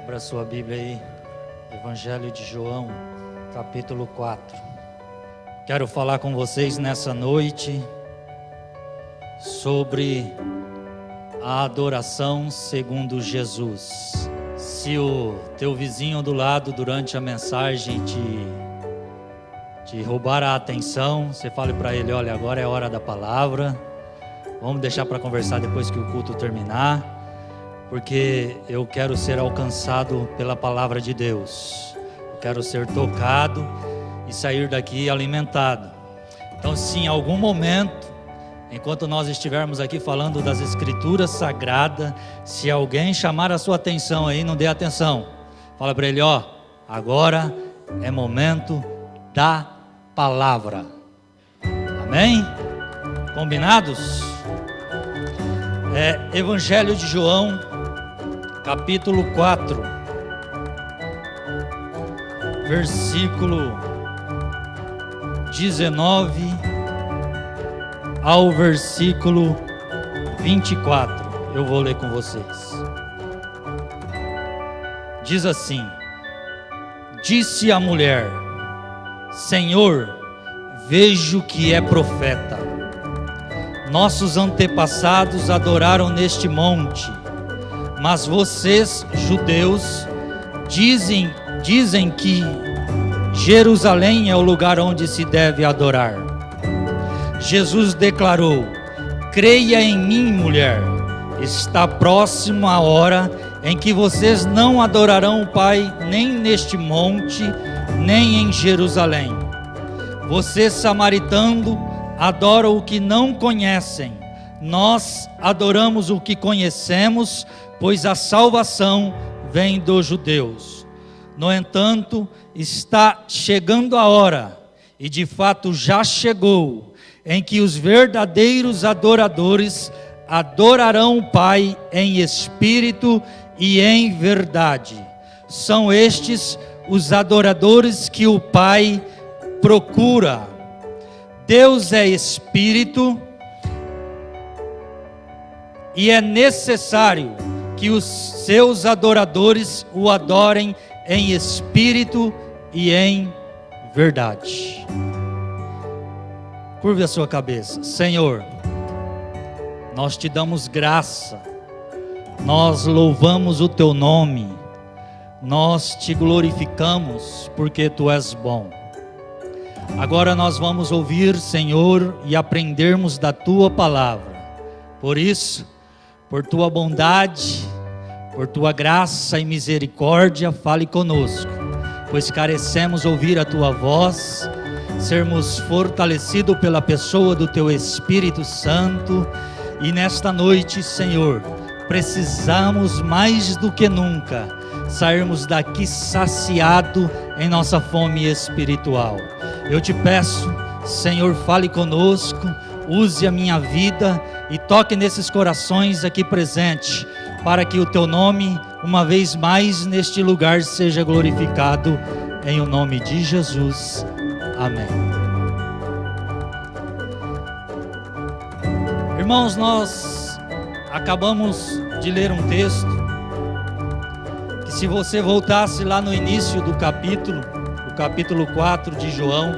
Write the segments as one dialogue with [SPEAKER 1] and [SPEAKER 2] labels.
[SPEAKER 1] Abra sua Bíblia aí, Evangelho de João, capítulo 4. Quero falar com vocês nessa noite sobre a adoração segundo Jesus. Se o teu vizinho do lado durante a mensagem te roubar a atenção, você fale para ele: olha, agora é hora da palavra, vamos deixar para conversar depois que o culto terminar, porque eu quero ser alcançado pela palavra de Deus, eu quero ser tocado e sair daqui alimentado. Então, se em algum momento, enquanto nós estivermos aqui falando das Escrituras Sagradas, se alguém chamar a sua atenção aí, não dê atenção, fala para ele: ó, agora é momento da palavra. Amém? Combinados? Evangelho de João, capítulo 4, versículo 19 ao versículo 24. Eu vou ler com vocês. Diz assim: disse a mulher: Senhor, vejo que é profeta. Nossos antepassados adoraram neste monte, mas vocês, judeus, dizem que Jerusalém é o lugar onde se deve adorar. Jesus declarou: creia em mim, mulher, está próxima a hora em que vocês não adorarão o Pai nem neste monte, nem em Jerusalém. Vocês, samaritanos, adoram o que não conhecem. Nós adoramos o que conhecemos, pois a salvação vem dos judeus. No entanto, está chegando a hora, e de fato já chegou, em que os verdadeiros adoradores adorarão o Pai em espírito e em verdade. São estes os adoradores que o Pai procura. Deus é espírito, e é necessário que os seus adoradores o adorem em espírito e em verdade. Curve a sua cabeça. Senhor, nós te damos graça, nós louvamos o teu nome, nós te glorificamos porque tu és bom. Agora nós vamos ouvir, Senhor, e aprendermos da tua palavra. Por isso, por tua bondade, por tua graça e misericórdia, fale conosco, pois carecemos ouvir a tua voz, sermos fortalecidos pela pessoa do teu Espírito Santo. E nesta noite, Senhor, precisamos mais do que nunca sairmos daqui saciado em nossa fome espiritual. Eu te peço, Senhor, fale conosco, use a minha vida e toque nesses corações aqui presentes, para que o teu nome, uma vez mais neste lugar, seja glorificado, em o nome de Jesus. Amém. Irmãos, nós acabamos de ler um texto, que se você voltasse lá no início do capítulo, o capítulo 4 de João,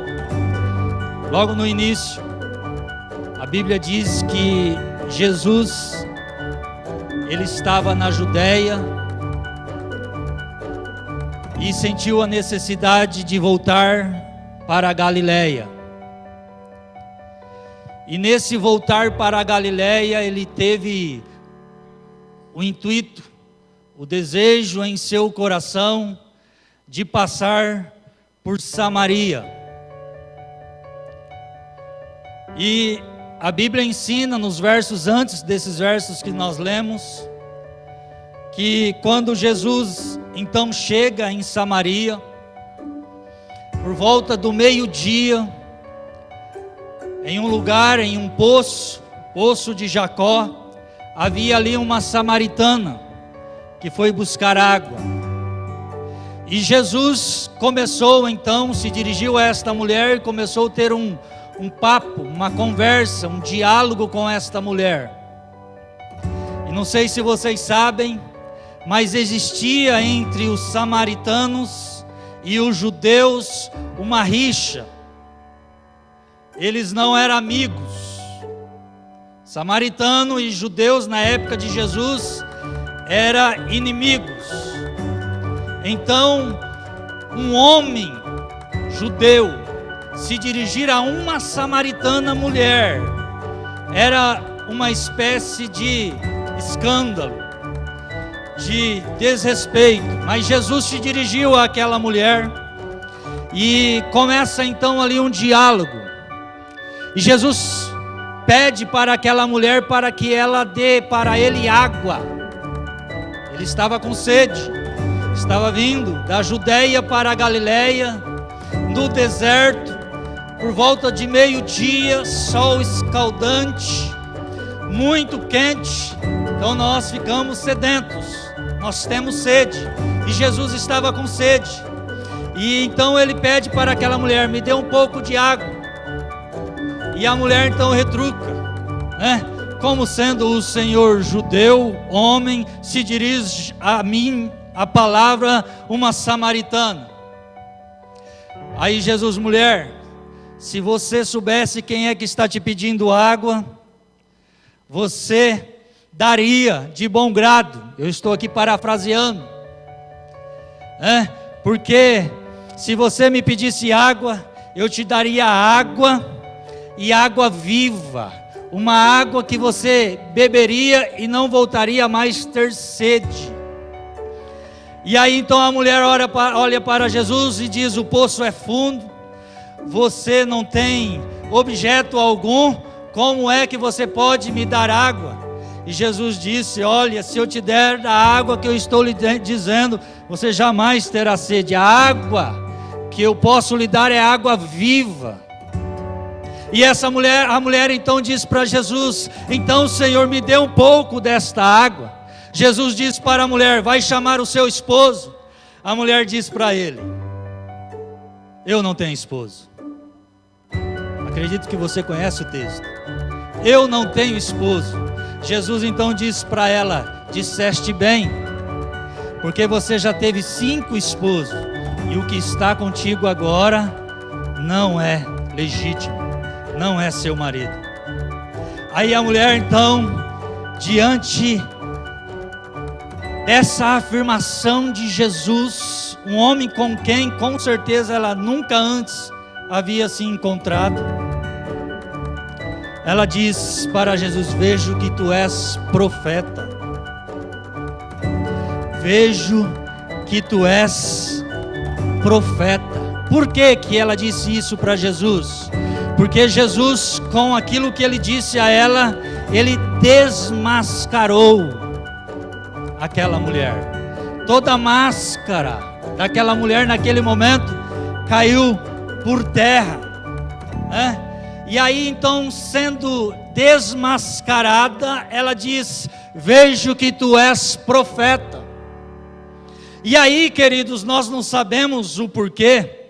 [SPEAKER 1] logo no início, a Bíblia diz que Jesus, ele estava na Judeia e sentiu a necessidade de voltar para a Galileia. E nesse voltar para a Galileia, ele teve o intuito, o desejo em seu coração de passar por Samaria. E a Bíblia ensina nos versos antes desses versos que nós lemos, que quando Jesus então chega em Samaria, por volta do meio-dia, em um lugar, em um poço de Jacó, havia ali uma samaritana que foi buscar água. E Jesus começou então, se dirigiu a esta mulher e começou a ter um papo, uma conversa, um diálogo com esta mulher. E não sei se vocês sabem, mas existia entre os samaritanos e os judeus uma rixa. Eles não eram amigos. Samaritano e judeus na época de Jesus eram inimigos. Então, um homem judeu se dirigir a uma samaritana mulher era uma espécie de escândalo, de desrespeito. Mas Jesus se dirigiu àquela mulher e começa então ali um diálogo. E Jesus pede para aquela mulher para que ela dê para ele água. Ele estava com sede, estava vindo da Judeia para a Galileia, no deserto, por volta de meio-dia, sol escaldante, muito quente. Então nós ficamos sedentos, nós temos sede, e Jesus estava com sede. E então ele pede para aquela mulher: me dê um pouco de água. E a mulher então retruca, né? Como sendo o Senhor judeu, homem, se dirige a mim, a palavra, uma samaritana. Aí Jesus: mulher, se você soubesse quem é que está te pedindo água, você daria de bom grado. Eu estou aqui parafraseando, porque se você me pedisse água, eu te daria água, e água viva, uma água que você beberia e não voltaria mais ter sede. E aí então a mulher olha para Jesus e diz: o poço é fundo, você não tem objeto algum, como é que você pode me dar água? E Jesus disse: olha, se eu te der da água que eu estou lhe dizendo, você jamais terá sede. A água que eu posso lhe dar é água viva. E a mulher então diz para Jesus: então, Senhor, me dê um pouco desta água. Jesus diz para a mulher: vai chamar o seu esposo. A mulher diz para ele: eu não tenho esposo. Acredito que você conhece o texto. Eu não tenho esposo. Jesus então diz para ela: disseste bem, porque você já teve 5 esposos, e o que está contigo agora não é legítimo, não é seu marido. Aí a mulher então, diante dessa afirmação de Jesus, um homem com quem com certeza ela nunca antes havia se encontrado, ela diz para Jesus: vejo que tu és profeta. Vejo que tu és profeta. Por que ela disse isso para Jesus? Porque Jesus, com aquilo que ele disse a ela, ele desmascarou aquela mulher. Toda a máscara daquela mulher naquele momento caiu por terra, né? E aí então, sendo desmascarada, ela diz: vejo que tu és profeta. E aí, queridos, nós não sabemos o porquê,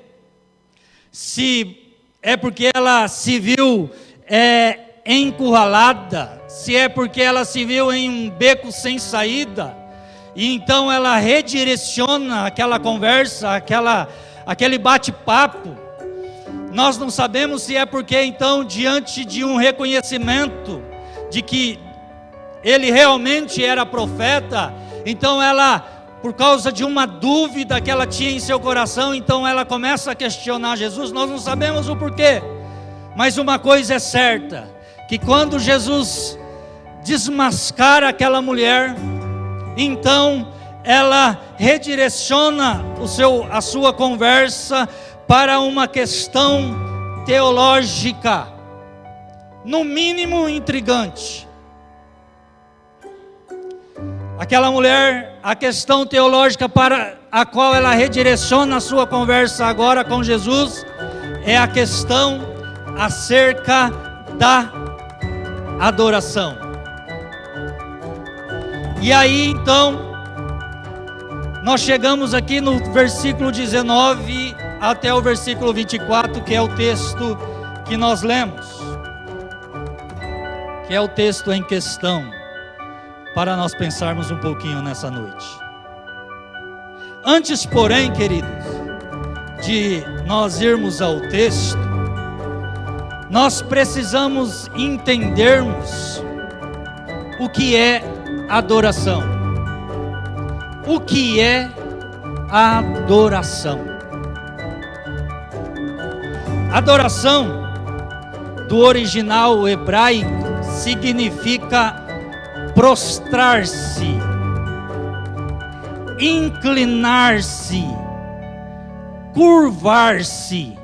[SPEAKER 1] se é porque ela se viu encurralada, se é porque ela se viu em um beco sem saída, e então ela redireciona aquela conversa, aquele bate-papo. Nós não sabemos se é porque então, diante de um reconhecimento de que ele realmente era profeta, então ela, por causa de uma dúvida que ela tinha em seu coração, então ela começa a questionar Jesus. Nós não sabemos o porquê, mas uma coisa é certa, que quando Jesus desmascara aquela mulher, então ela redireciona a sua conversa para uma questão teológica, no mínimo intrigante. Aquela mulher, a questão teológica para a qual ela redireciona a sua conversa agora com Jesus, é a questão acerca da adoração. E aí então, nós chegamos aqui no versículo 19 até o versículo 24, que é o texto que nós lemos, que é o texto em questão, para nós pensarmos um pouquinho nessa noite. Antes, porém, queridos, de nós irmos ao texto, nós precisamos entendermos o que é adoração. O que é adoração? Adoração, do original hebraico, significa prostrar-se, inclinar-se, curvar-se.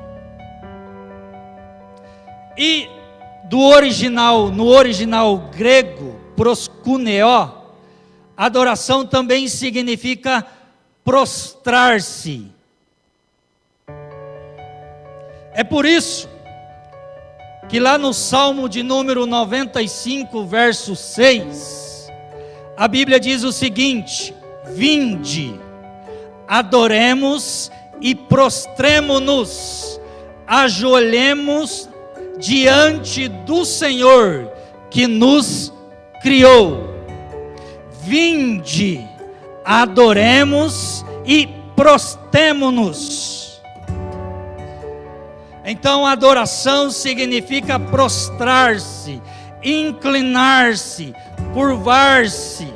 [SPEAKER 1] E no original grego, proskuneo, adoração também significa prostrar-se. É por isso que lá no Salmo de número 95, verso 6, a Bíblia diz o seguinte: vinde, adoremos e prostremo-nos, ajoelhemos diante do Senhor que nos criou. Vinde, adoremos e prostremo-nos. Então, adoração significa prostrar-se, inclinar-se, curvar-se.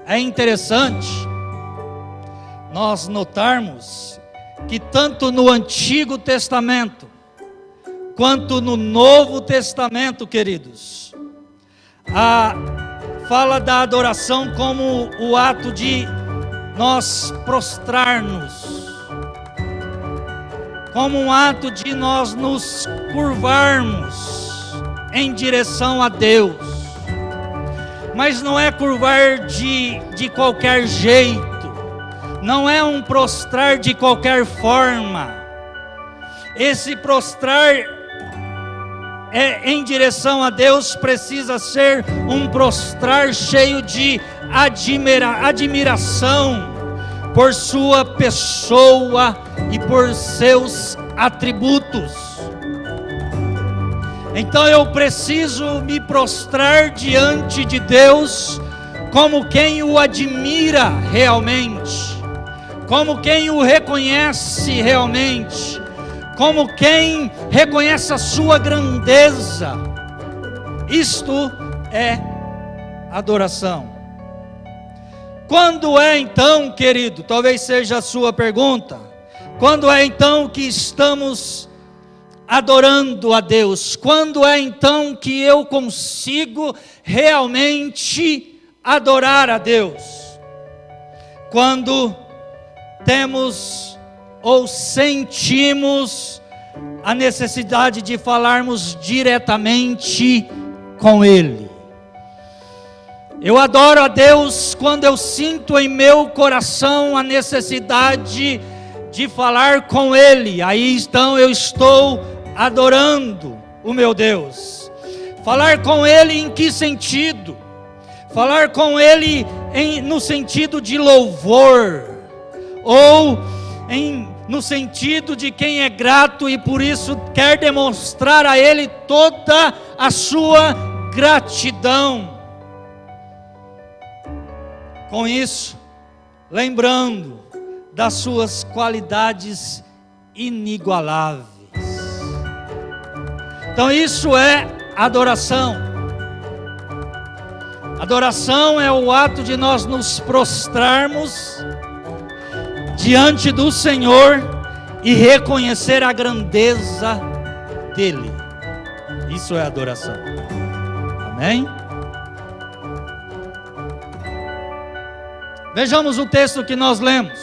[SPEAKER 1] É interessante nós notarmos que tanto no Antigo Testamento quanto no Novo Testamento, queridos, fala da adoração como o ato de nós prostrar-nos, como um ato de nós nos curvarmos em direção a Deus. Mas não é curvar de qualquer jeito, não é um prostrar de qualquer forma. Esse prostrar em direção a Deus precisa ser um prostrar cheio de admiração por sua pessoa e por seus atributos. Então eu preciso me prostrar diante de Deus como quem o admira realmente, como quem o reconhece realmente, como quem reconhece a sua grandeza. Isto é adoração. Quando é então, querido, talvez seja a sua pergunta, quando é então que estamos adorando a Deus? Quando é então que eu consigo realmente adorar a Deus? Quando temos ou sentimos a necessidade de falarmos diretamente com Ele. Eu adoro a Deus quando eu sinto em meu coração a necessidade de falar com Ele. Aí então eu estou adorando o meu Deus. Falar com Ele em que sentido? Falar com Ele no sentido de louvor, ou no sentido de quem é grato e por isso quer demonstrar a Ele toda a sua gratidão. Com isso, lembrando das suas qualidades inigualáveis. Então isso é adoração. Adoração é o ato de nós nos prostrarmos diante do Senhor e reconhecer a grandeza dEle. Isso é adoração. Amém? Vejamos o texto que nós lemos,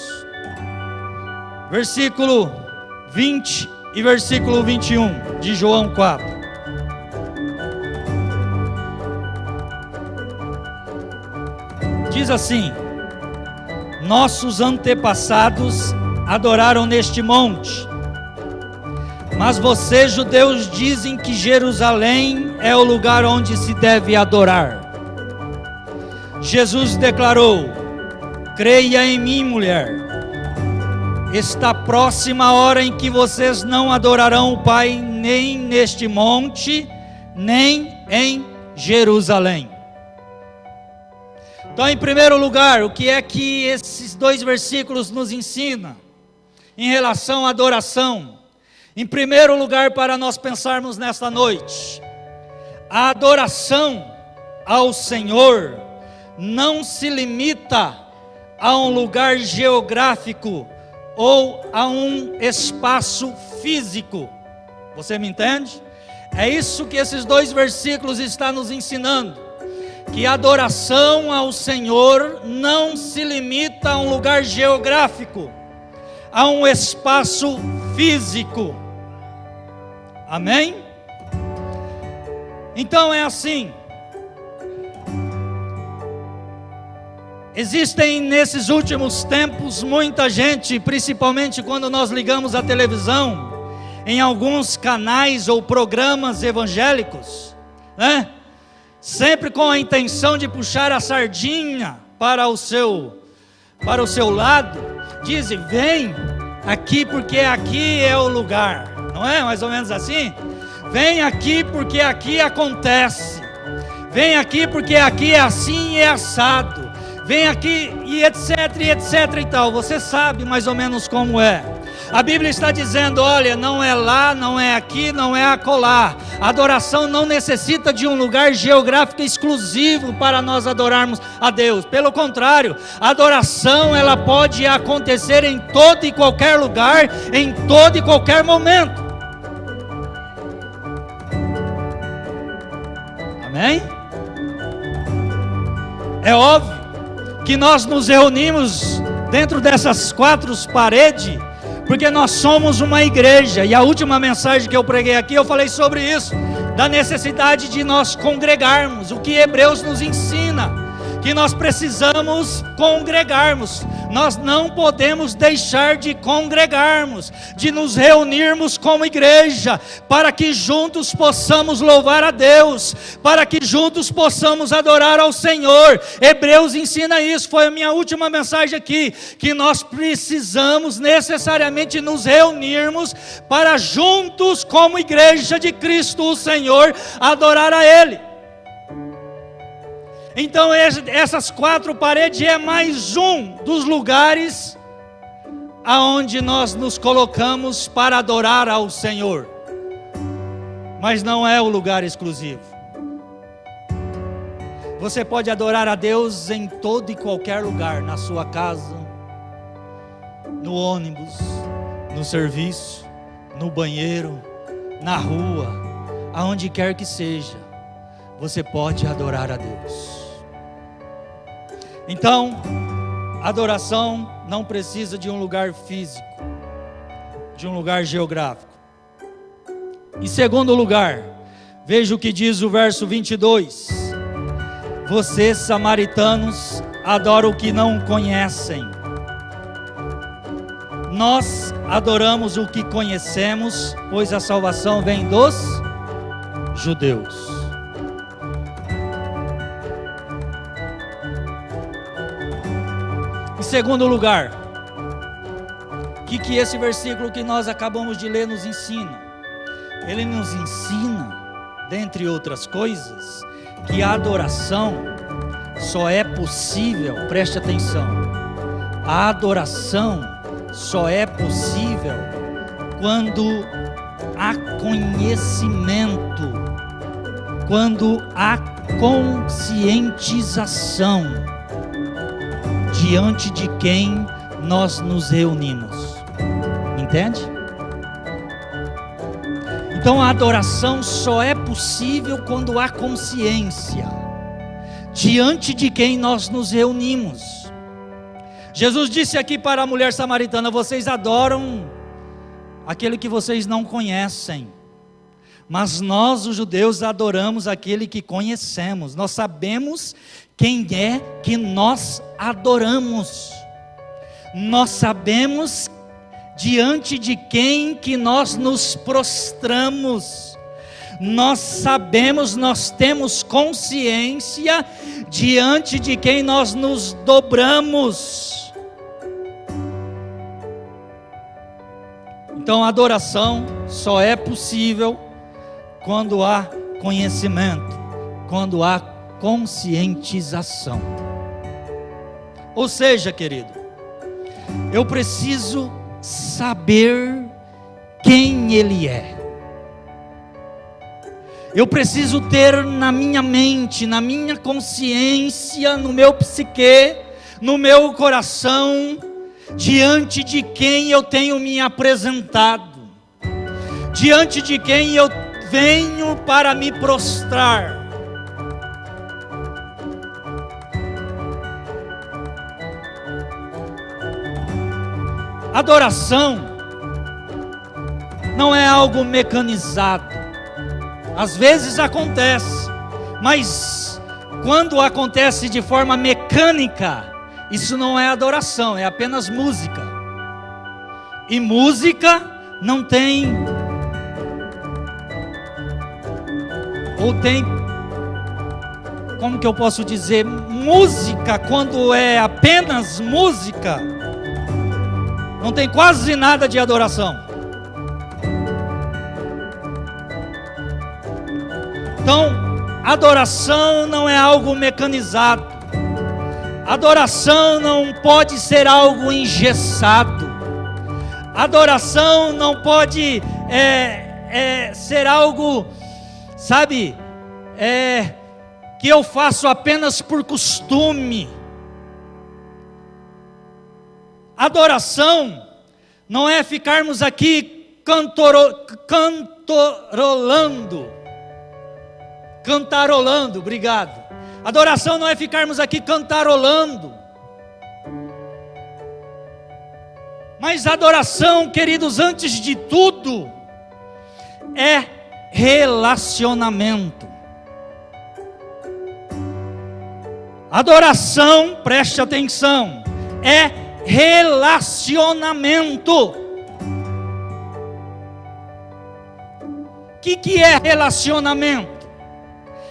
[SPEAKER 1] versículo 20 e versículo 21 de João 4. Diz assim: nossos antepassados adoraram neste monte, mas vocês, judeus, dizem que Jerusalém é o lugar onde se deve adorar. Jesus declarou: creia em mim, mulher, está próxima a hora em que vocês não adorarão o Pai nem neste monte, nem em Jerusalém. Então, em primeiro lugar, o que é que esses dois versículos nos ensinam em relação à adoração? Em primeiro lugar, para nós pensarmos nesta noite, a adoração ao Senhor não se limita a um lugar geográfico ou a um espaço físico. Você me entende? É isso que esses dois versículos estão nos ensinando. Que a adoração ao Senhor não se limita a um lugar geográfico, a um espaço físico. Amém? Então é assim. Existem nesses últimos tempos muita gente, principalmente quando nós ligamos a televisão, em alguns canais ou programas evangélicos, né? Sempre com a intenção de puxar a sardinha para o seu lado, dizem: vem aqui porque aqui é o lugar, não é mais ou menos assim? Vem aqui porque aqui acontece, vem aqui porque aqui é assim e é assado, vem aqui e etc e tal. Você sabe mais ou menos como é. A Bíblia está dizendo: olha, não é lá, não é aqui, não é acolá. A adoração não necessita de um lugar geográfico exclusivo para nós adorarmos a Deus. Pelo contrário, a adoração ela pode acontecer em todo e qualquer lugar, em todo e qualquer momento. Amém? É óbvio que nós nos reunimos dentro dessas quatro paredes porque nós somos uma igreja, e a última mensagem que eu preguei aqui, eu falei sobre isso, da necessidade de nós congregarmos, o que Hebreus nos ensina, que nós precisamos congregarmos, nós não podemos deixar de congregarmos, de nos reunirmos como igreja, para que juntos possamos louvar a Deus, para que juntos possamos adorar ao Senhor. Hebreus ensina isso, foi a minha última mensagem aqui, que nós precisamos necessariamente nos reunirmos, para juntos como igreja de Cristo o Senhor, adorar a Ele. Então essas quatro paredes é mais um dos lugares aonde nós nos colocamos para adorar ao Senhor, mas não é o lugar exclusivo. Você pode adorar a Deus em todo e qualquer lugar, na sua casa, no ônibus, no serviço, no banheiro, na rua, aonde quer que seja, você pode adorar a Deus. Então, adoração não precisa de um lugar físico, de um lugar geográfico. Em segundo lugar, veja o que diz o verso 22. Vocês, samaritanos, adoram o que não conhecem. Nós adoramos o que conhecemos, pois a salvação vem dos judeus. Em segundo lugar, o que esse versículo que nós acabamos de ler nos ensina? Ele nos ensina, dentre outras coisas, que a adoração só é possível, preste atenção, a adoração só é possível quando há conhecimento, quando há conscientização diante de quem nós nos reunimos. Entende? Então a adoração só é possível quando há consciência diante de quem nós nos reunimos. Jesus disse aqui para a mulher samaritana: vocês adoram aquele que vocês não conhecem, mas nós os judeus adoramos aquele que conhecemos. Nós sabemos quem é que nós adoramos. Nós sabemos diante de quem que nós nos prostramos. Nós sabemos, nós temos consciência diante de quem nós nos dobramos. Então a adoração só é possível quando há conhecimento, quando há conscientização. Ou seja, querido, eu preciso saber quem Ele é. Eu preciso ter na minha mente, na minha consciência, no meu psique, no meu coração, diante de quem eu tenho me apresentado, diante de quem eu venho para me prostrar. Adoração não é algo mecanizado. Às vezes acontece, mas quando acontece de forma mecânica, isso não é adoração, é apenas música. E música não tem, ou tem, como que eu posso dizer, música quando é apenas música, não tem quase nada de adoração. Então, adoração não é algo mecanizado. Adoração não pode ser algo engessado. Adoração não pode ser algo, sabe, que eu faço apenas por costume. Adoração não é ficarmos aqui cantarolando, obrigado. Adoração não é ficarmos aqui cantarolando. Mas adoração, queridos, antes de tudo, é relacionamento. Adoração, preste atenção, é relacionamento. O que é relacionamento?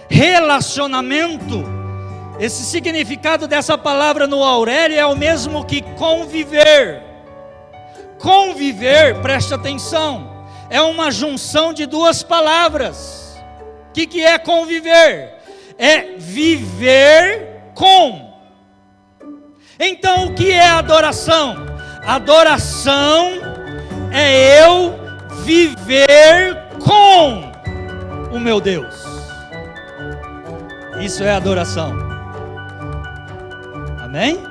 [SPEAKER 1] Relacionamento, esse significado dessa palavra no Aurélio é o mesmo que conviver. Conviver, preste atenção, é uma junção de duas palavras. O que é conviver? É viver com. Então o que é adoração? Adoração é eu viver com o meu Deus. Isso é adoração. Amém?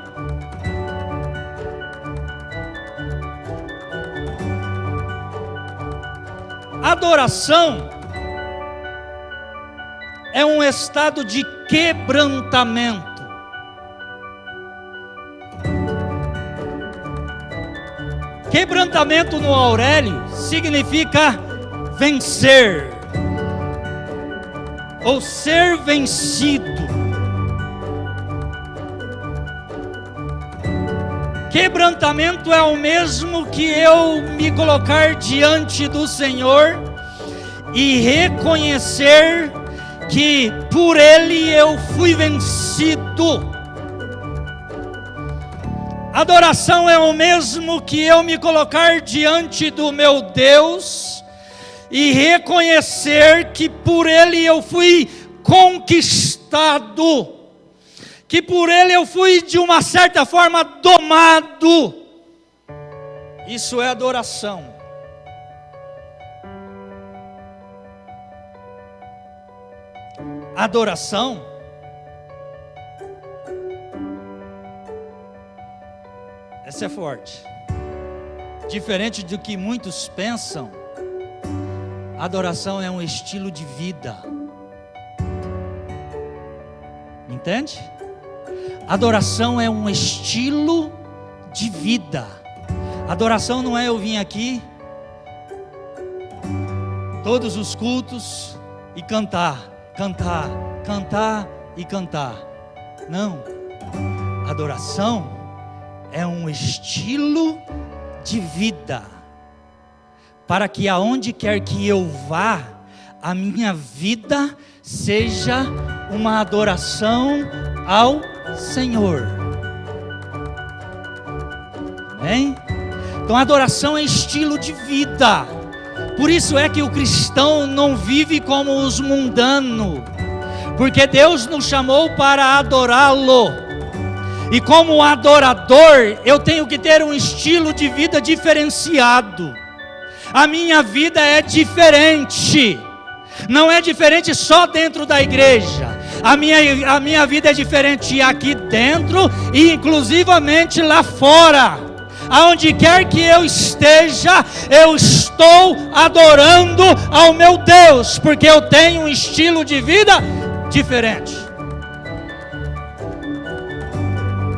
[SPEAKER 1] Adoração é um estado de quebrantamento. Quebrantamento no Aurélio significa vencer, ou ser vencido. Quebrantamento é o mesmo que eu me colocar diante do Senhor e reconhecer que por Ele eu fui vencido. Adoração é o mesmo que eu me colocar diante do meu Deus e reconhecer que por Ele eu fui conquistado, que por Ele eu fui de uma certa forma domado. Isso é adoração. Adoração essa é forte. Diferente do que muitos pensam, adoração é um estilo de vida. Entende? Adoração é um estilo de vida. Adoração não é eu vim aqui todos os cultos e cantar e cantar. Não. Adoração é um estilo de vida, para que aonde quer que eu vá, a minha vida seja uma adoração ao Senhor. Amém? Então adoração é estilo de vida. Por isso é que o cristão não vive como os mundanos, porque Deus nos chamou para adorá-lo. E como adorador, eu tenho que ter um estilo de vida diferenciado. A minha vida é diferente. Não é diferente só dentro da igreja. A minha vida é diferente aqui dentro e inclusivamente lá fora. Aonde quer que eu esteja, eu estou adorando ao meu Deus, porque eu tenho um estilo de vida diferente.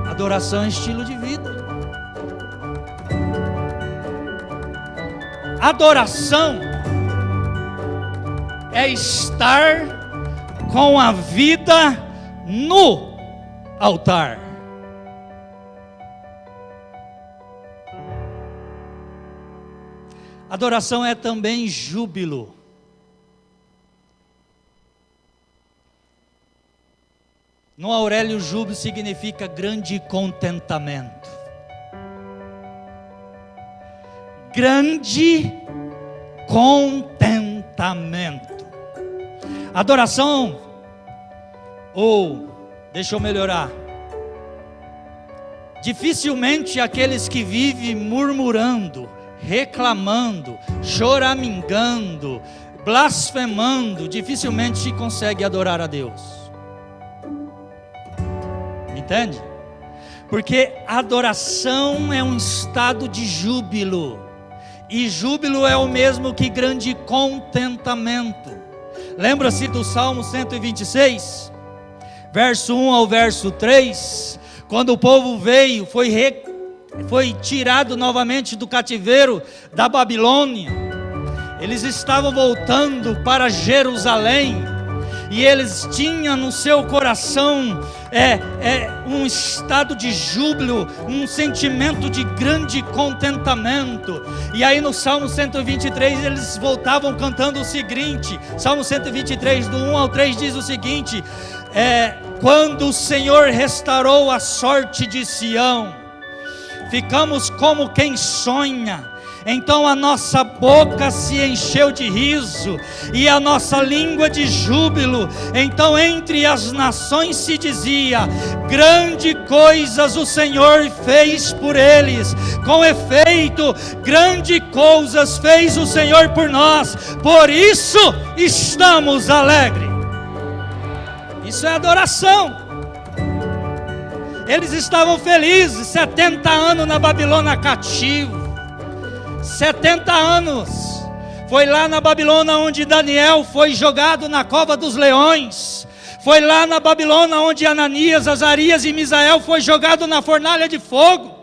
[SPEAKER 1] Adoração é estilo de vida. Adoração é estar com a vida no altar. Adoração é também júbilo. No Aurélio, júbilo significa grande contentamento. Grande contentamento. Adoração, deixa eu melhorar. Dificilmente aqueles que vivem murmurando, reclamando, choramingando, blasfemando, dificilmente consegue adorar a Deus. Entende? Porque adoração é um estado de júbilo, e júbilo é o mesmo que grande contentamento. Lembra-se do Salmo 126, verso 1 ao verso 3, quando o povo veio, foi tirado novamente do cativeiro da Babilônia. Eles estavam voltando para Jerusalém, e eles tinham no seu coração um estado de júbilo, um sentimento de grande contentamento. E aí no Salmo 123 eles voltavam cantando o seguinte, Salmo 123 do 1 ao 3 diz o seguinte: quando o Senhor restaurou a sorte de Sião, ficamos como quem sonha. Então a nossa boca se encheu de riso e a nossa língua de júbilo. Então entre as nações se dizia: grande coisas o Senhor fez por eles. Com efeito, grande coisas fez o Senhor por nós, por isso estamos alegres. Isso é adoração. Eles estavam felizes, 70 anos na Babilônia cativo. 70 anos, foi lá na Babilônia onde Daniel foi jogado na cova dos leões, foi lá na Babilônia onde Ananias, Azarias e Misael foi jogado na fornalha de fogo.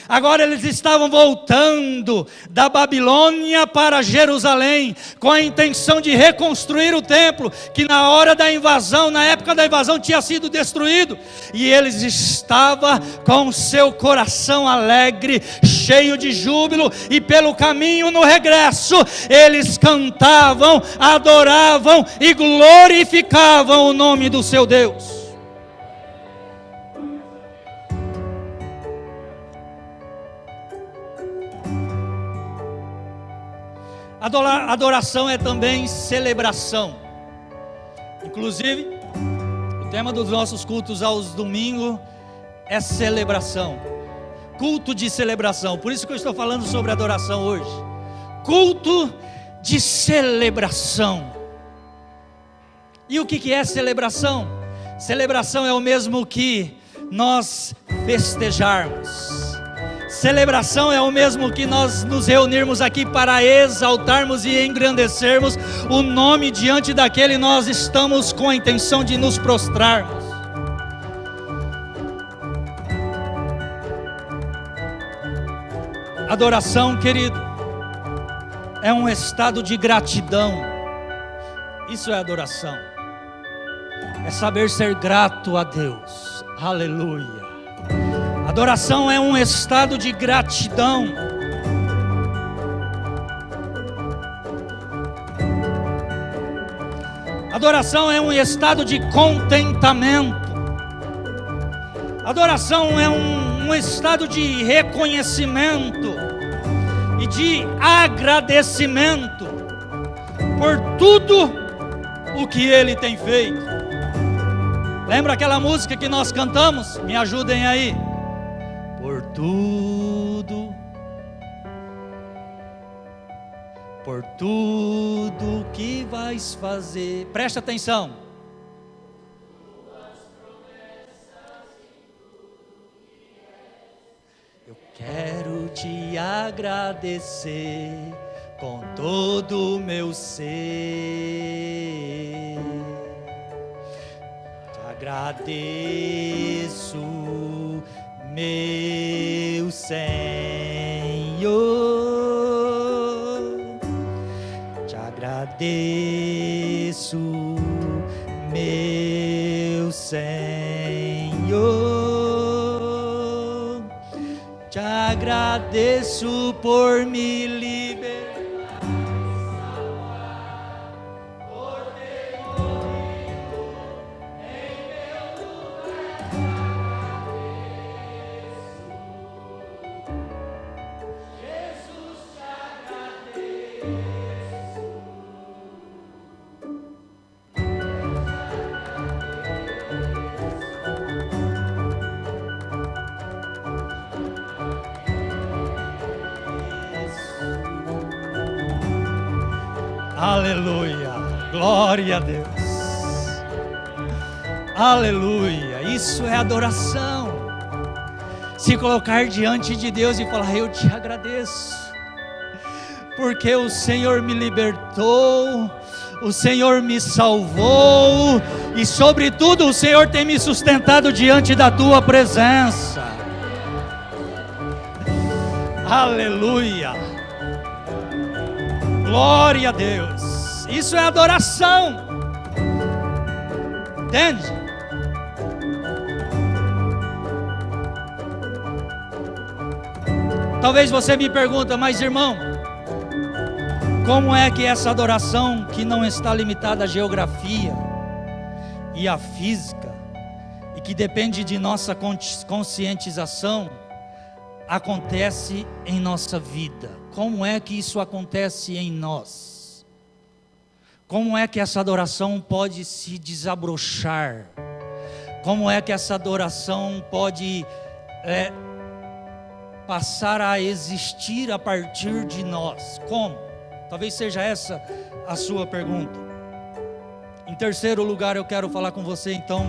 [SPEAKER 1] Agora eles estavam voltando da Babilônia para Jerusalém, com a intenção de reconstruir o templo, que na hora da invasão, na época da invasão, tinha sido destruído. E eles estavam com seu coração alegre, cheio de júbilo, e pelo caminho no regresso, eles cantavam, adoravam e glorificavam o nome do seu Deus. Adoração é também celebração. Inclusive, o tema dos nossos cultos aos domingos é celebração. Culto de celebração. Por isso que eu estou falando sobre adoração hoje. Culto de celebração. E o que é celebração? Celebração é o mesmo que nós festejarmos. Celebração é o mesmo que nós nos reunirmos aqui para exaltarmos e engrandecermos o nome diante daquele nós estamos com a intenção de nos prostrarmos. Adoração, querido, é um estado de gratidão. Isso é adoração. É saber ser grato a Deus. Aleluia. Adoração é um estado de gratidão. Adoração é um estado de contentamento. Adoração é um estado de reconhecimento e de agradecimento por tudo o que Ele tem feito. Lembra aquela música que nós cantamos? Me ajudem aí. Por tudo que vais fazer. Presta atenção. Eu quero te agradecer com todo o meu ser. Te agradeço, meu Senhor. Te agradeço, meu Senhor. Te agradeço por me libertar. Aleluia, glória a Deus, aleluia, isso é adoração, se colocar diante de Deus e falar: eu te agradeço, porque o Senhor me libertou, o Senhor me salvou, e sobretudo o Senhor tem me sustentado diante da tua presença, aleluia. Glória a Deus, isso é adoração, entende? Talvez você me pergunte: mas irmão, como é que essa adoração, que não está limitada à geografia e à física, e que depende de nossa conscientização, acontece em nossa vida? Como é que isso acontece em nós? Como é que essa adoração pode se desabrochar? Como é que essa adoração pode passar a existir a partir de nós? Como? Talvez seja essa a sua pergunta. Em terceiro lugar, eu quero falar com você então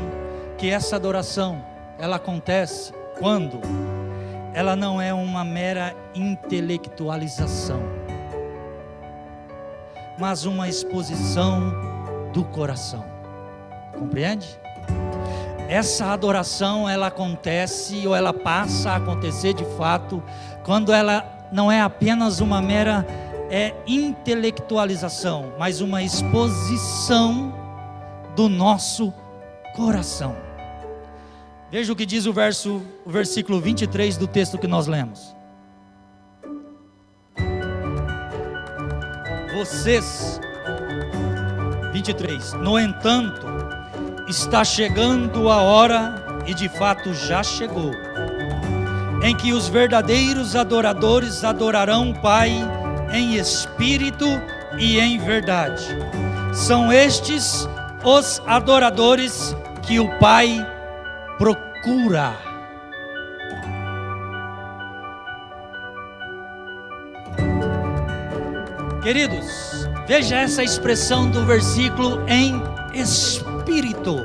[SPEAKER 1] que essa adoração, ela acontece quando ela não é uma mera intelectualização, mas uma exposição do coração. Compreende? Essa adoração, ela acontece, ou ela passa a acontecer de fato, quando ela não é apenas uma mera intelectualização, mas uma exposição do nosso coração. Veja o que diz o versículo 23 do texto que nós lemos. Vocês, 23, no entanto, está chegando a hora, e de fato já chegou, em que os verdadeiros adoradores adorarão o Pai em espírito e em verdade. São estes os adoradores que o Pai procura. Queridos, veja essa expressão do versículo: em espírito.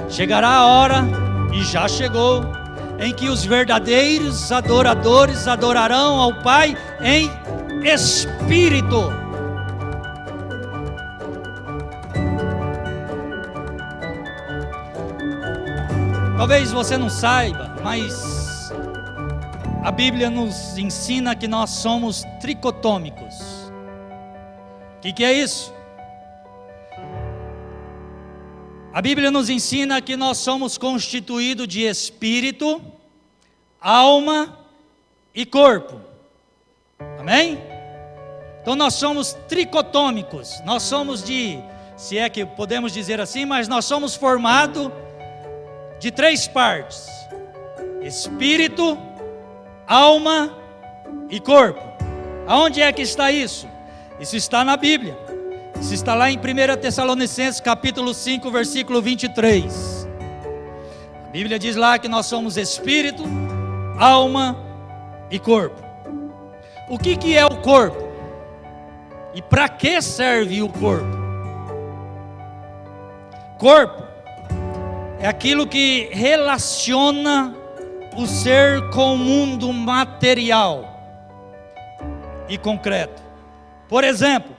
[SPEAKER 1] Chegará a hora, e já chegou, em que os verdadeiros adoradores adorarão ao Pai em espírito. Talvez você não saiba, mas a Bíblia nos ensina que nós somos tricotômicos. O que é isso? A Bíblia nos ensina que nós somos constituídos de espírito, alma e corpo. Amém? Então nós somos tricotômicos. Nós somos se é que podemos dizer assim, mas nós somos formados de 3 partes: espírito, alma e corpo. Aonde é que está isso? Isso está na Bíblia. Isso está lá em 1 Tessalonicenses capítulo 5, versículo 23. A Bíblia diz lá que nós somos espírito, alma e corpo. O que é o corpo? E para que serve o corpo? Corpo é aquilo que relaciona o ser com o mundo material e concreto. Por exemplo,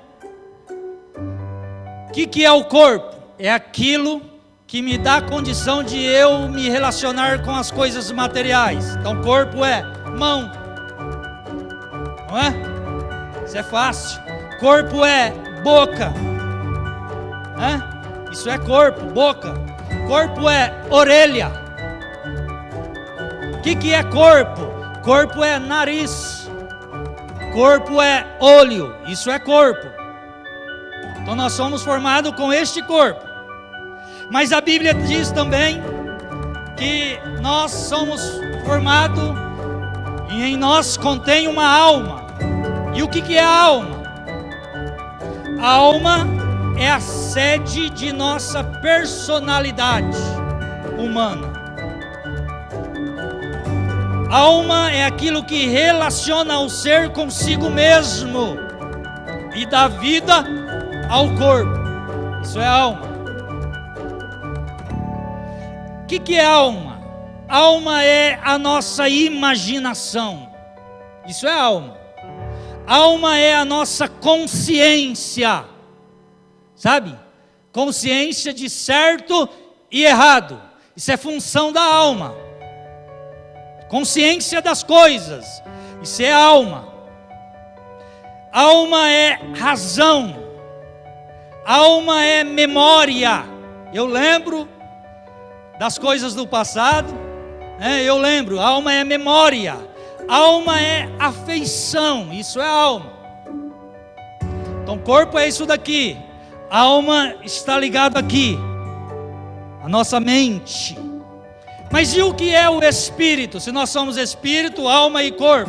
[SPEAKER 1] o que é o corpo? É aquilo que me dá a condição de eu me relacionar com as coisas materiais. Então corpo é mão, não é? Isso é fácil. Corpo é boca, isso é corpo, boca. Corpo é orelha. O que é corpo? Corpo é nariz. Corpo é olho. Isso é corpo. Então nós somos formados com este corpo. Mas a Bíblia diz também que nós somos formados e em nós contém uma alma. E o que é a alma? A alma é a sede de nossa personalidade humana. A alma é aquilo que relaciona o ser consigo mesmo e dá vida ao corpo. Isso é alma. O que é alma? Alma é a nossa imaginação. Isso é alma. Alma é a nossa consciência. Sabe? Consciência de certo e errado. Isso é função da alma. Consciência das coisas. Isso é alma. Alma é razão. Alma é memória. Eu lembro das coisas do passado. Eu lembro. Alma é memória. Alma é afeição. Isso é alma. Então corpo é isso daqui. Alma está ligado aqui, a nossa mente. Mas e o que é o espírito? Se nós somos espírito, alma e corpo,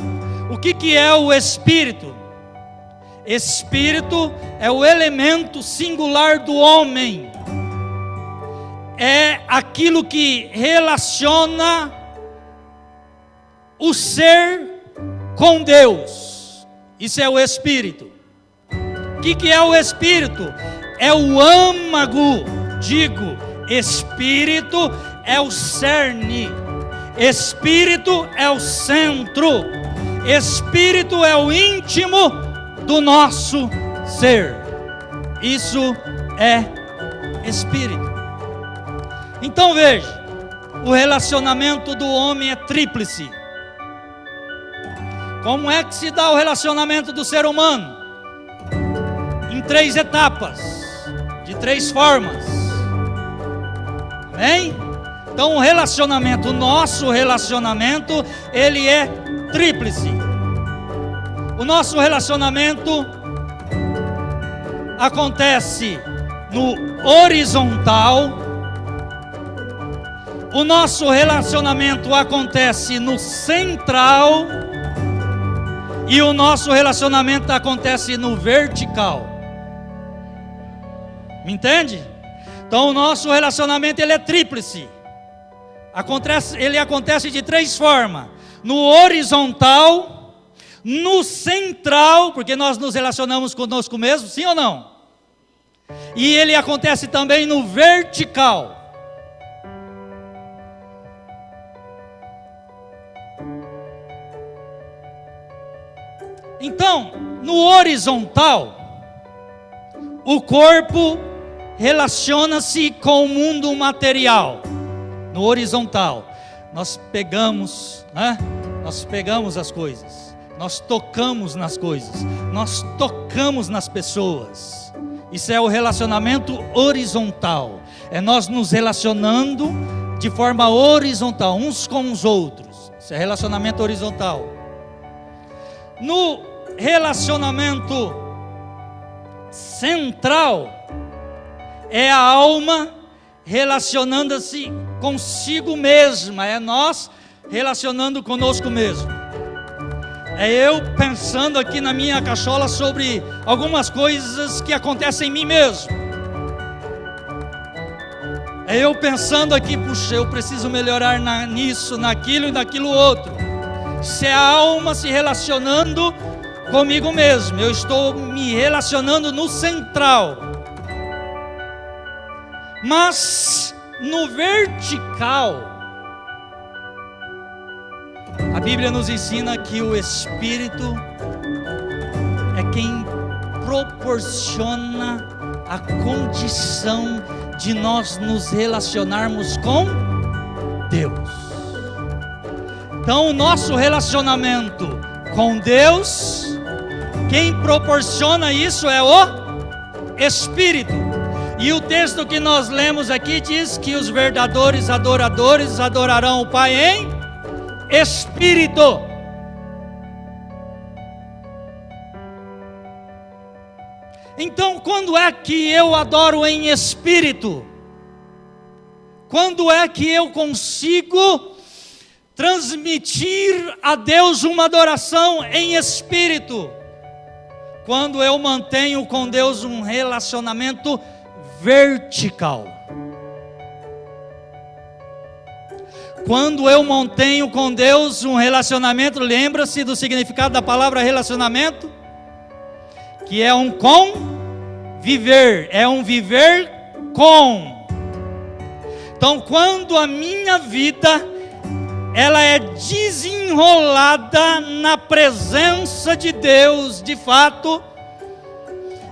[SPEAKER 1] o que é o espírito? Espírito é o elemento singular do homem. É aquilo que relaciona o ser com Deus. Isso é o espírito. O que é o espírito? É o âmago, digo, espírito é o cerne, espírito é o centro, espírito é o íntimo do nosso ser. Isso é espírito. Então veja, o relacionamento do homem é tríplice. Como é que se dá o relacionamento do ser humano? Em 3 etapas, de 3 formas. Amém? Então o nosso relacionamento, ele é tríplice. O nosso relacionamento acontece no horizontal. O nosso relacionamento acontece no central. E o nosso relacionamento acontece no vertical. Me entende? Então o nosso relacionamento ele é tríplice. Ele acontece de 3 formas: no horizontal, no central, porque nós nos relacionamos conosco mesmo, sim ou não? E ele acontece também no vertical. Então, no horizontal, o corpo relaciona-se com o mundo material. No horizontal, nós pegamos as coisas, nós tocamos nas coisas, nós tocamos nas pessoas. Isso é o relacionamento horizontal. É nós nos relacionando de forma horizontal, uns com os outros. Isso é relacionamento horizontal. No relacionamento central, é a alma relacionando-se consigo mesma, é nós relacionando conosco mesmo. É eu pensando aqui na minha cachola sobre algumas coisas que acontecem em mim mesmo. É eu pensando aqui, puxa, eu preciso melhorar nisso, naquilo e naquilo outro. Isso é a alma se relacionando comigo mesmo. Eu estou me relacionando no central. Mas no vertical, a Bíblia nos ensina que o Espírito é quem proporciona a condição de nós nos relacionarmos com Deus. Então, o nosso relacionamento com Deus, quem proporciona isso é o Espírito. E o texto que nós lemos aqui diz que os verdadeiros adoradores adorarão o Pai em Espírito. Então, quando é que eu adoro em espírito? Quando é que eu consigo transmitir a Deus uma adoração em espírito? Quando eu mantenho com Deus um relacionamento vertical. Quando eu mantenho com Deus um relacionamento, lembra-se do significado da palavra relacionamento? Que é um conviver, é um viver com. Então, quando a minha vida ela é desenrolada na presença de Deus, de fato,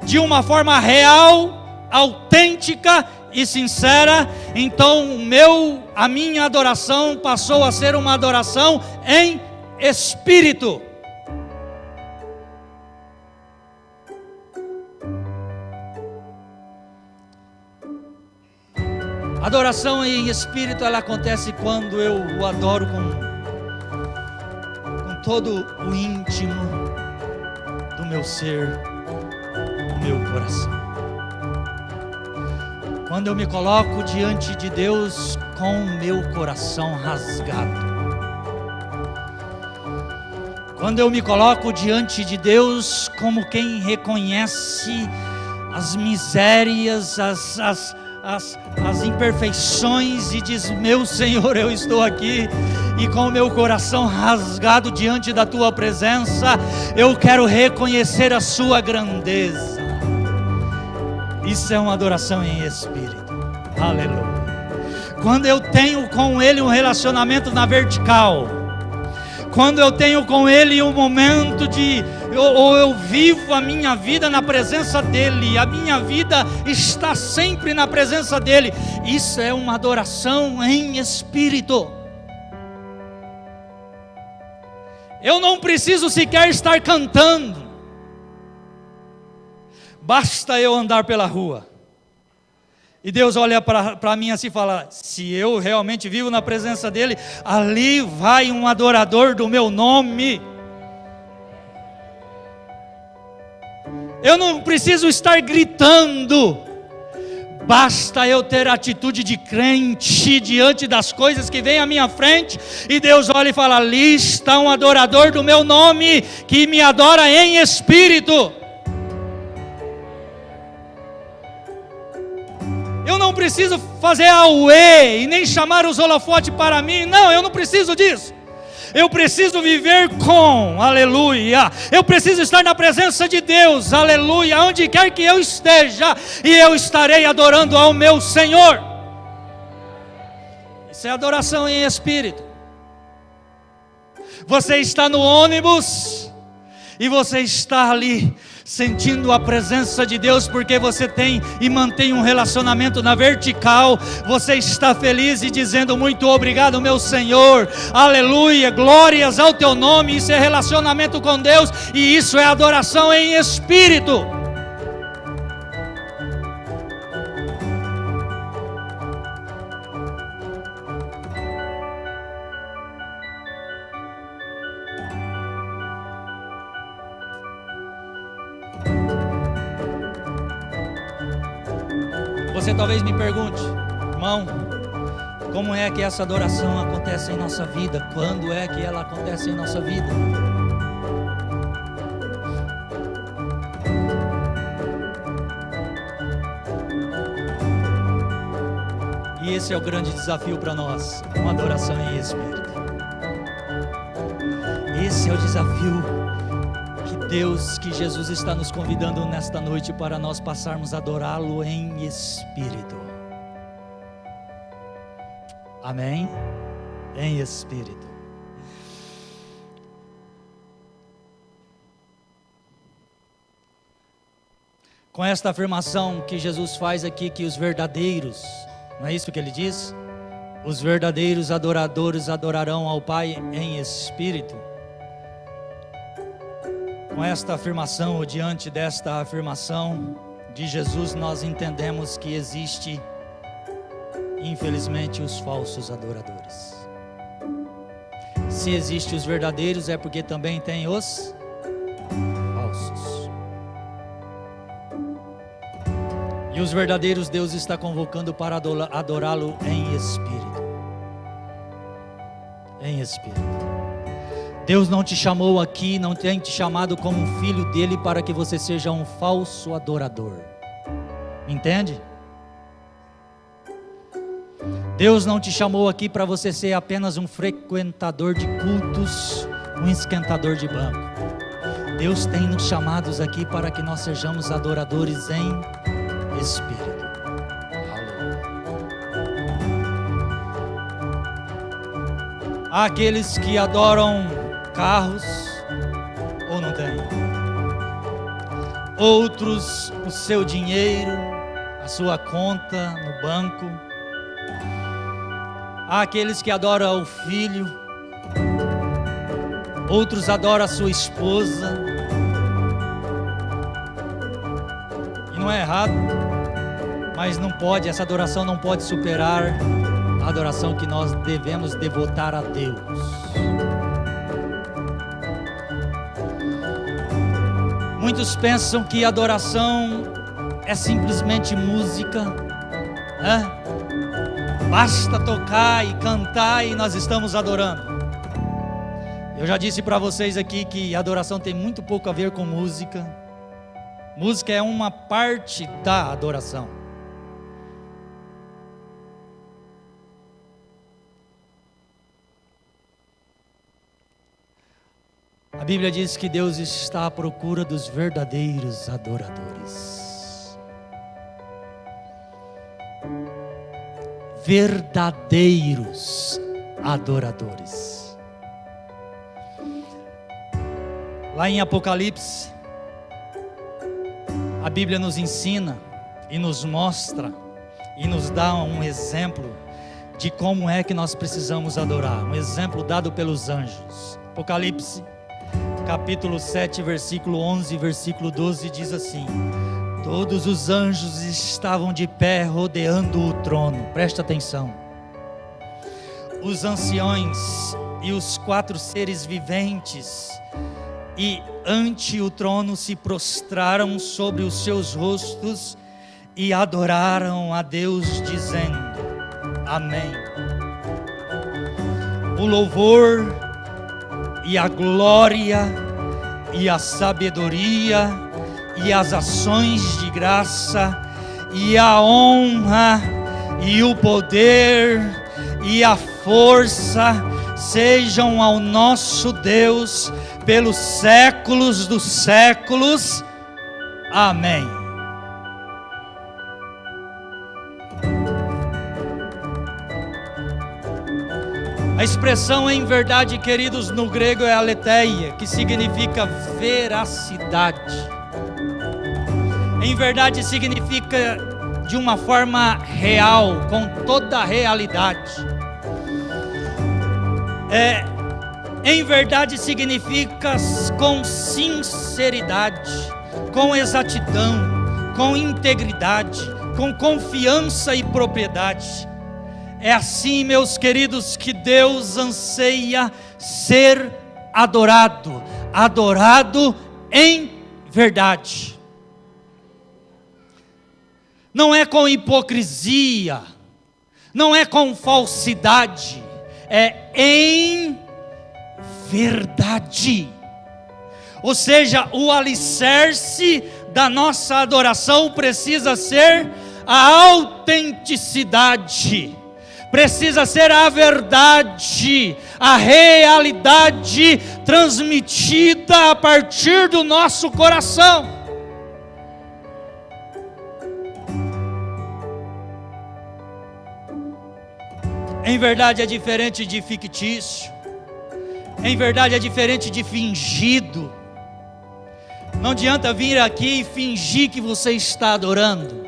[SPEAKER 1] de uma forma real, autêntica e sincera, então a minha adoração passou a ser uma adoração em espírito. Adoração em espírito, ela acontece quando eu o adoro com todo o íntimo do meu ser, do meu coração. Quando eu me coloco diante de Deus com o meu coração rasgado. Quando eu me coloco diante de Deus como quem reconhece as misérias, as imperfeições e diz: meu Senhor, eu estou aqui e com o meu coração rasgado diante da tua presença, eu quero reconhecer a sua grandeza. Isso é uma adoração em espírito. Aleluia. Quando eu tenho com Ele um relacionamento na vertical, quando eu tenho com Ele um momento eu vivo a minha vida na presença dEle, a minha vida está sempre na presença dEle, isso é uma adoração em espírito. Eu não preciso sequer estar cantando, basta eu andar pela rua, e Deus olha para mim assim e fala: se eu realmente vivo na presença dEle, ali vai um adorador do meu nome. Eu não preciso estar gritando, basta eu ter atitude de crente diante das coisas que vêm à minha frente, e Deus olha e fala: ali está um adorador do meu nome, que me adora em espírito. Eu não preciso fazer auê e nem chamar os holofotes para mim, não, eu não preciso disso. Eu preciso viver com, aleluia. Eu preciso estar na presença de Deus, aleluia, onde quer que eu esteja, e eu estarei adorando ao meu Senhor. Isso é adoração em espírito. Você está no ônibus e você está ali sentindo a presença de Deus, porque você tem e mantém um relacionamento na vertical. Você está feliz e dizendo: muito obrigado, meu Senhor, aleluia, glórias ao teu nome. Isso é relacionamento com Deus, e isso é adoração em espírito. Você talvez me pergunte: irmão, como é que essa adoração acontece em nossa vida? Quando é que ela acontece em nossa vida? E esse é o grande desafio para nós, uma adoração em espírito. Esse é o desafio que Jesus está nos convidando nesta noite para nós passarmos a adorá-lo em espírito. Amém? Em espírito. Com esta afirmação que Jesus faz aqui, que os verdadeiros, não é isso que ele diz? Os verdadeiros adoradores adorarão ao Pai em espírito. Com esta afirmação, ou diante desta afirmação de Jesus, nós entendemos que existe, infelizmente, os falsos adoradores. Se existem os verdadeiros, é porque também tem os falsos. E os verdadeiros Deus está convocando para adorá-lo em espírito. Em espírito. Deus não te chamou aqui, não tem te chamado como um filho dele para que você seja um falso adorador. Entende? Deus não te chamou aqui para você ser apenas um frequentador de cultos, um esquentador de banco. Deus tem nos chamados aqui para que nós sejamos adoradores em espírito. Há aqueles que adoram carros, ou não tem? Outros, o seu dinheiro, a sua conta no banco. Há aqueles que adoram o filho, outros adoram a sua esposa. E não é errado, mas não pode, essa adoração não pode superar a adoração que nós devemos devotar a Deus. Muitos pensam que adoração é simplesmente música, né? Basta tocar e cantar e nós estamos adorando. Eu já disse para vocês aqui que adoração tem muito pouco a ver com música. Música é uma parte da adoração. A Bíblia diz que Deus está à procura dos verdadeiros adoradores. Verdadeiros adoradores. Lá em Apocalipse, a Bíblia nos ensina e nos mostra e nos dá um exemplo de como é que nós precisamos adorar. Um exemplo dado pelos anjos. Apocalipse capítulo 7, versículo 11, versículo 12 diz assim: todos os anjos estavam de pé rodeando o trono. Presta atenção. Os anciões e os 4 seres viventes e ante o trono se prostraram sobre os seus rostos e adoraram a Deus dizendo: Amém. O louvor e a glória e a sabedoria e as ações de graça e a honra e o poder e a força sejam ao nosso Deus pelos séculos dos séculos. Amém. A expressão em verdade, queridos, no grego é aletheia, que significa veracidade. Em verdade significa de uma forma real, com toda a realidade. Em verdade significa com sinceridade, com exatidão, com integridade, com confiança e propriedade. É assim, meus queridos, que Deus anseia ser adorado, adorado em verdade. Não é com hipocrisia, não é com falsidade, é em verdade. Ou seja, o alicerce da nossa adoração precisa ser a autenticidade. precisa ser a verdade, a realidade transmitida a partir do nosso coração. Em verdade é diferente de fictício, em verdade é diferente de fingido. Não adianta vir aqui e fingir que você está adorando,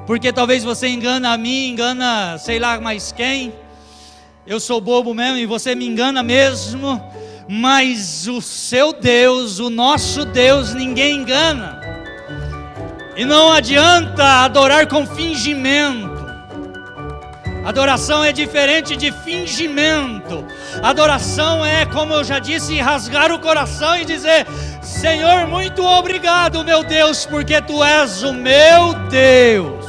[SPEAKER 1] porque talvez você engana a mim, engana sei lá mais quem. Eu sou bobo mesmo e você me engana mesmo, mas o seu Deus, o nosso Deus, ninguém engana. E não adianta adorar com fingimento. Adoração é diferente de fingimento. Adoração é, como eu já disse, rasgar o coração e dizer: Senhor, muito obrigado, meu Deus, porque Tu és o meu Deus.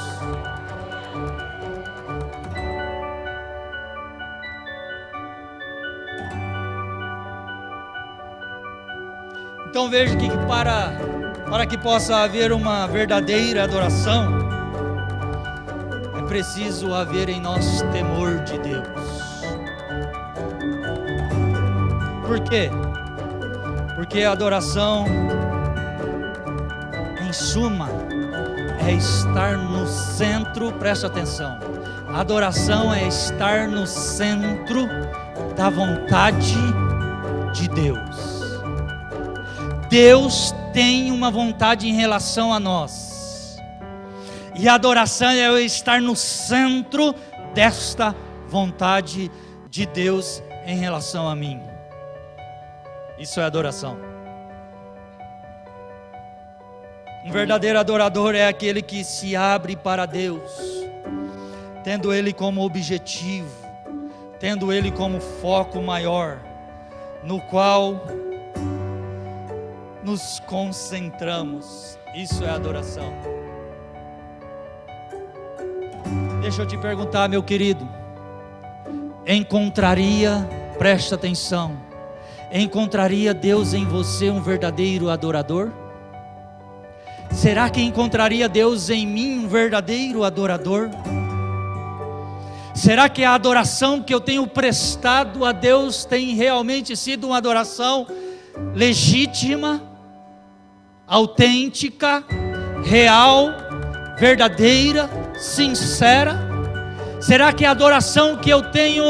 [SPEAKER 1] Então veja que para que possa haver uma verdadeira adoração, é preciso haver em nós temor de Deus. Por quê? Porque a adoração, em suma, é estar no centro, preste atenção, a adoração é estar no centro da vontade de Deus. Deus tem uma vontade em relação a nós, e a adoração é eu estar no centro desta vontade de Deus em relação a mim. Isso é adoração. Um verdadeiro adorador é aquele que se abre para Deus, tendo Ele como objetivo, tendo Ele como foco maior, no qual nos concentramos. Isso é adoração. Deixa eu te perguntar, meu querido, presta atenção, encontraria Deus em você um verdadeiro adorador? Será que encontraria Deus em mim um verdadeiro adorador? Será que a adoração que eu tenho prestado a Deus tem realmente sido uma adoração legítima, autêntica, real, verdadeira, sincera? Será que a adoração que eu tenho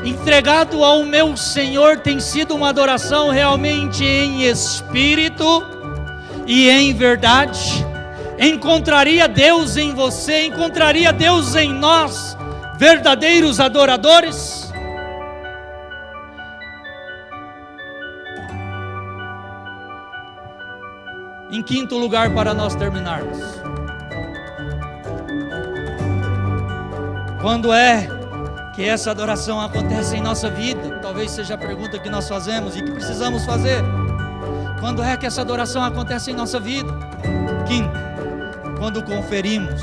[SPEAKER 1] entregado ao meu Senhor tem sido uma adoração realmente em espírito e em verdade? Encontraria Deus em você, encontraria Deus em nós, verdadeiros adoradores? Em quinto lugar, para nós terminarmos, quando é que essa adoração acontece em nossa vida? Talvez seja a pergunta que nós fazemos e que precisamos fazer. Quando é que essa adoração acontece em nossa vida? Quinto, quando conferimos,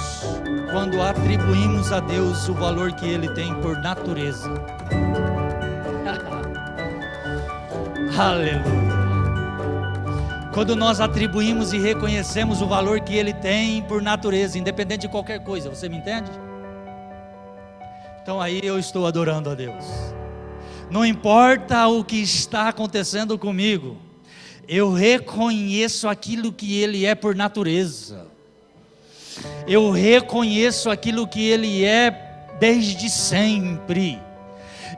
[SPEAKER 1] quando atribuímos a Deus o valor que Ele tem por natureza. Aleluia. Quando nós atribuímos e reconhecemos o valor que Ele tem por natureza, independente de qualquer coisa, você me entende? Então aí eu estou adorando a Deus. Não importa o que está acontecendo comigo, eu reconheço aquilo que Ele é por natureza. Eu reconheço aquilo que Ele é desde sempre.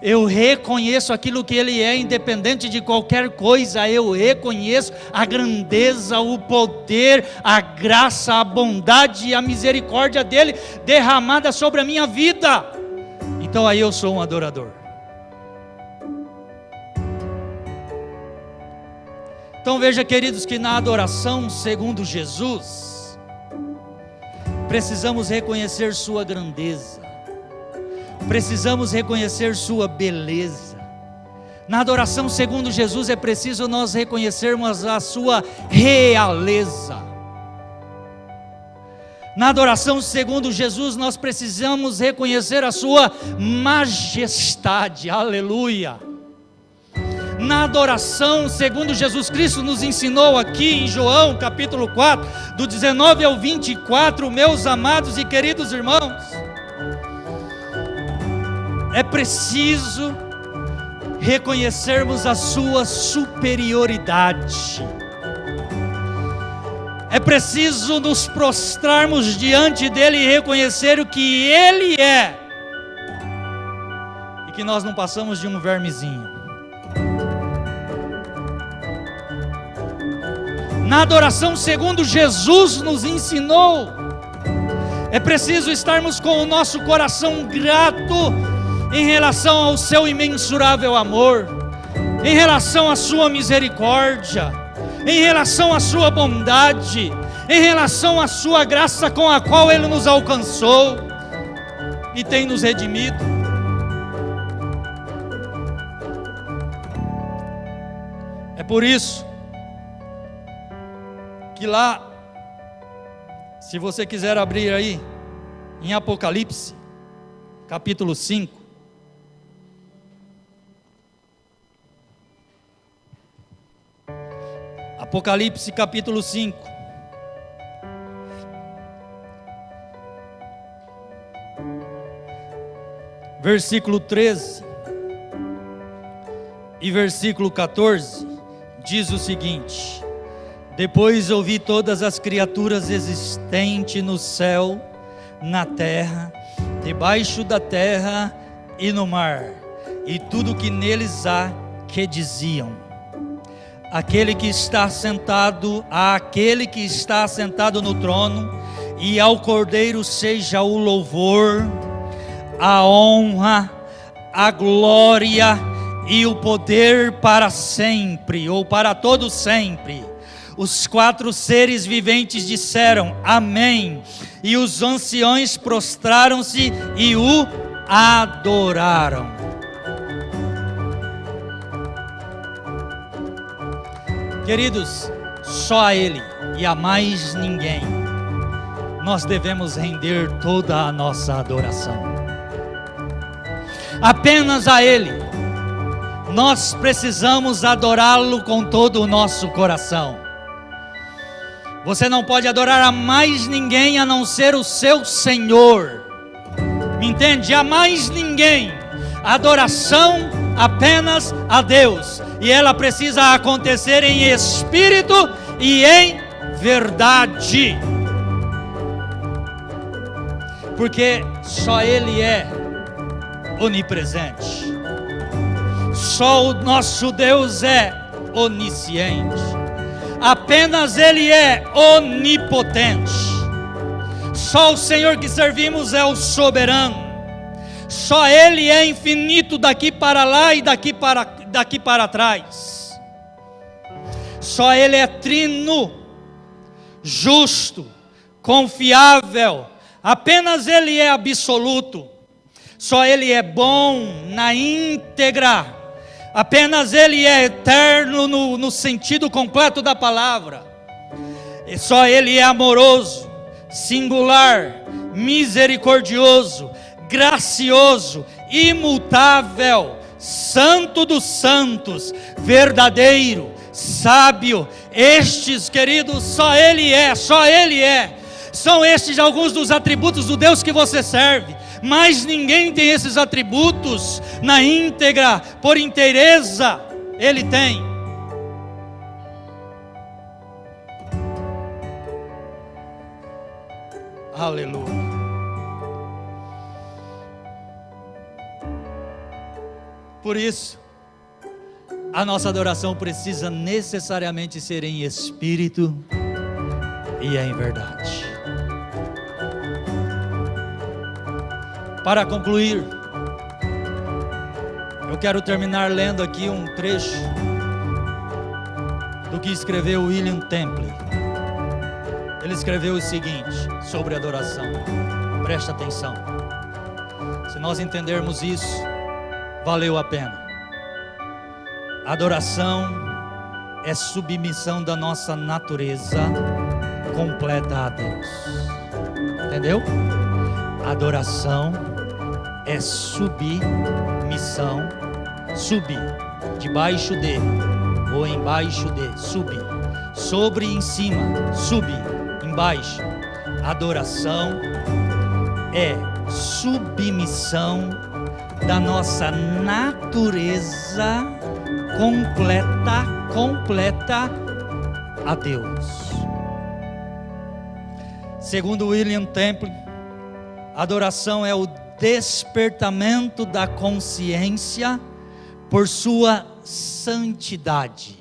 [SPEAKER 1] Eu reconheço aquilo que Ele é, independente de qualquer coisa. Eu reconheço a grandeza, o poder, a graça, a bondade e a misericórdia dEle derramada sobre a minha vida. Então aí eu sou um adorador. Então veja, queridos, que na adoração segundo Jesus, precisamos reconhecer sua grandeza, precisamos reconhecer sua beleza. Na adoração segundo Jesus é preciso nós reconhecermos a sua realeza. Na adoração segundo Jesus nós precisamos reconhecer a sua majestade. Aleluia. Na adoração segundo Jesus Cristo nos ensinou aqui em João capítulo 4, do 19 ao 24, meus amados e queridos irmãos, é preciso reconhecermos a sua superioridade. É preciso nos prostrarmos diante dele e reconhecer o que ele é, e que nós não passamos de um vermezinho. Na adoração segundo Jesus nos ensinou, é preciso estarmos com o nosso coração grato em relação ao seu imensurável amor, em relação à sua misericórdia, em relação à sua bondade, em relação à sua graça com a qual ele nos alcançou e tem nos redimido. É por isso que lá, se você quiser abrir aí, em Apocalipse, capítulo 5, Apocalipse capítulo 5, versículo 13 e versículo 14, diz o seguinte: depois ouvi todas as criaturas existentes no céu, na terra, debaixo da terra e no mar, e tudo que neles há, que diziam: aquele que está sentado no trono e ao Cordeiro seja o louvor, a honra, a glória e o poder para sempre, ou para todo sempre. Os 4 seres viventes disseram amém, e os anciões prostraram-se e o adoraram. Queridos, só a Ele e a mais ninguém nós devemos render toda a nossa adoração. Apenas a Ele nós precisamos adorá-lo com todo o nosso coração. Você não pode adorar a mais ninguém a não ser o seu Senhor. Me entende? A mais ninguém. Adoração apenas a Deus. E ela precisa acontecer em espírito e em verdade. Porque só Ele é onipresente. Só o nosso Deus é onisciente. Apenas Ele é onipotente. Só o Senhor que servimos é o soberano. Só Ele é infinito daqui para lá e daqui para trás. Só Ele é trino, justo, confiável. Apenas Ele é absoluto. Só Ele é bom na íntegra. Apenas Ele é eterno no sentido completo da palavra. E só Ele é amoroso, singular, misericordioso, gracioso, imutável, santo dos santos, verdadeiro, sábio. Estes, queridos, só Ele é. São estes alguns dos atributos do Deus que você serve. Mas ninguém tem esses atributos na íntegra, por inteireza. Ele tem. Aleluia. Por isso, a nossa adoração precisa necessariamente ser em espírito e em verdade. Para concluir, eu quero terminar lendo aqui um trecho do que escreveu William Temple. Ele escreveu o seguinte sobre adoração. Presta atenção. Se nós entendermos isso, valeu a pena. Adoração é submissão da nossa natureza completa a Deus. Entendeu? Adoração é submissão, subir, debaixo de, ou embaixo de, subir, sobre e em cima, subir, embaixo. Adoração é submissão da nossa natureza completa a Deus. Segundo William Temple, adoração é o despertamento da consciência por sua santidade.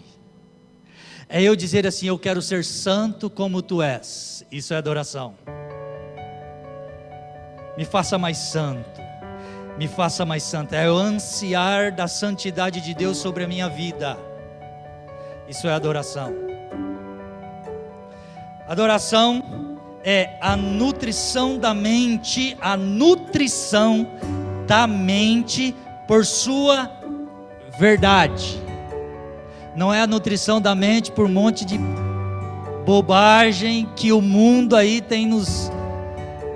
[SPEAKER 1] É eu dizer assim: eu quero ser santo como tu és. Isso é adoração. Me faça mais santo, me faça mais santa. É eu ansiar da santidade de Deus sobre a minha vida. Isso é adoração. Adoração é a nutrição da mente, por sua verdade. Não é a nutrição da mente por um monte de bobagem que o mundo aí tem nos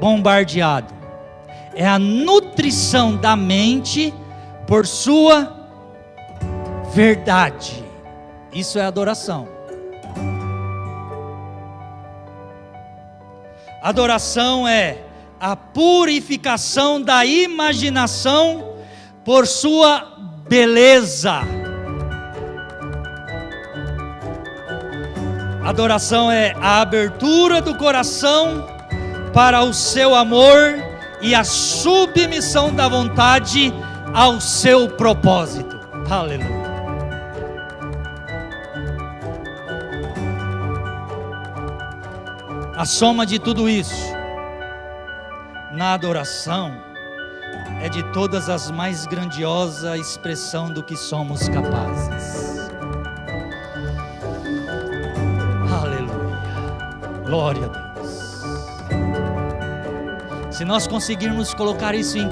[SPEAKER 1] bombardeado. É a nutrição da mente por sua verdade. Isso é adoração. Adoração é a purificação da imaginação por sua beleza. Adoração é a abertura do coração para o seu amor e a submissão da vontade ao seu propósito. Aleluia. A soma de tudo isso, na adoração, é de todas as mais grandiosa expressão do que somos capazes. Aleluia. Glória a Deus. Se nós conseguirmos colocar isso em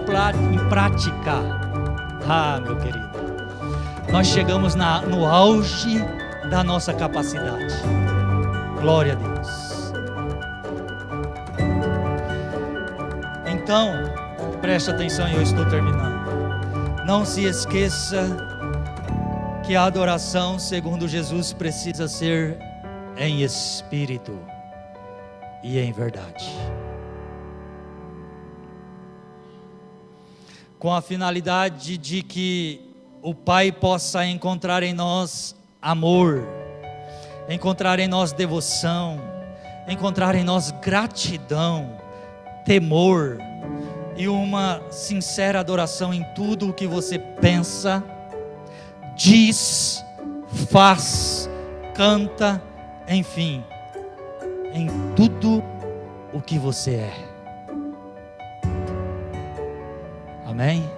[SPEAKER 1] prática, meu querido, nós chegamos no auge da nossa capacidade. Glória a Deus. Então, preste atenção, e eu estou terminando. Não se esqueça que a adoração, segundo Jesus, precisa ser em espírito e em verdade. Com a finalidade de que o Pai possa encontrar em nós amor, encontrar em nós devoção, encontrar em nós gratidão, temor e uma sincera adoração em tudo o que você pensa, diz, faz, canta, enfim, em tudo o que você é. Amém?